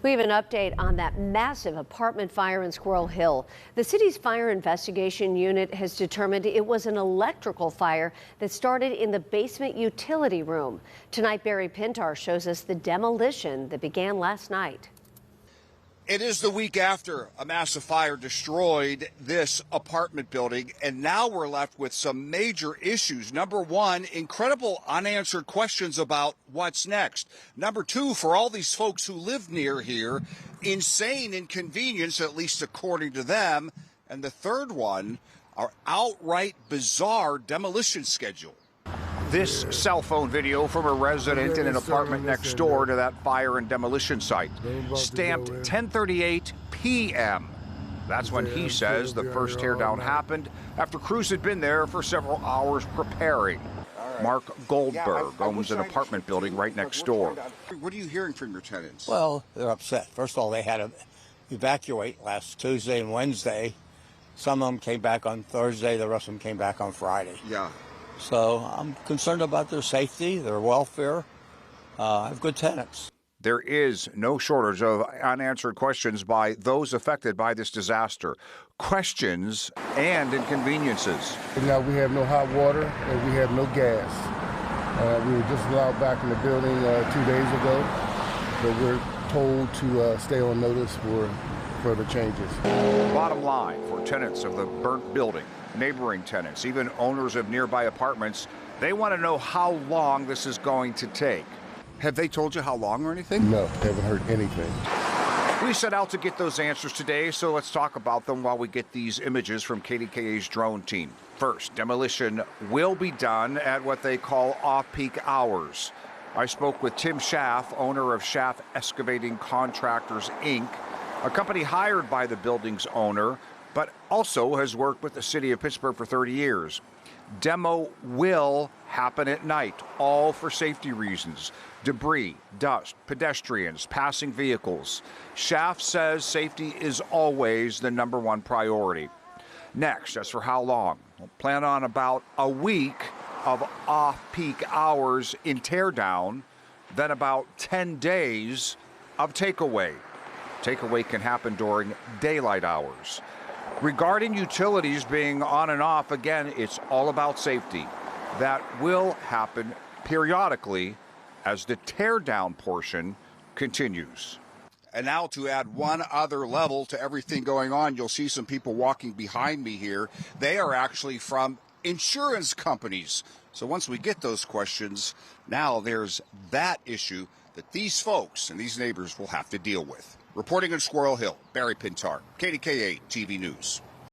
We have an update on that massive apartment fire in Squirrel Hill. The city's fire investigation unit has determined it was an electrical fire that started in the basement utility room. Tonight, Barry Pintar shows us the demolition that began last night. It is the week after a massive fire destroyed this apartment building, and now we're left with some major issues. Number one, incredible unanswered questions about what's next. Number two, for all these folks who live near here, insane inconvenience, at least according to them. And the third one, our outright bizarre demolition schedule. This cell phone video from a resident in an apartment next door to that fire and demolition site, stamped 10:38 p.m. That's when he says the first teardown happened after crews had been there for several hours preparing. Mark Goldberg owns an apartment building right next door. What are you hearing from your tenants? Well, they're upset. First of all, they had to evacuate last Tuesday and Wednesday. Some of them came back on Thursday, the rest of them came back on Friday. Yeah. So I'm concerned about their safety, their welfare. I have good tenants. There is no shortage of unanswered questions by those affected by this disaster. Questions and inconveniences. Now we have no hot water and we have no gas. We were just allowed back in the building 2 days ago, but we're told to stay on notice for further changes. Bottom line, for tenants of the burnt building, neighboring tenants, even owners of nearby apartments, they want to know how long this is going to take. Have they told you how long or anything? No, haven't heard anything. We set out to get those answers today, so let's talk about them while we get these images from KDKA's drone team. First, demolition will be done at what they call off-peak hours. I spoke with Tim Schaff, owner of Schaff Excavating Contractors, Inc., a company hired by the building's owner, but also has worked with the city of Pittsburgh for 30 years. Demo will happen at night, all for safety reasons. Debris, dust, pedestrians, passing vehicles. Schaff says safety is always the #1 priority. Next, as for how long, we'll plan on about a week of off-peak hours in teardown, then about 10 days of takeaway. Takeaway can happen during daylight hours. Regarding utilities being on and off, again, it's all about safety. That will happen periodically as the teardown portion continues. And now to add one other level to everything going on, you'll see some people walking behind me here. They are actually from insurance companies. So once we get those questions, now there's that issue that these folks and these neighbors will have to deal with. Reporting in Squirrel Hill, Barry Pintar, KDKA-TV News.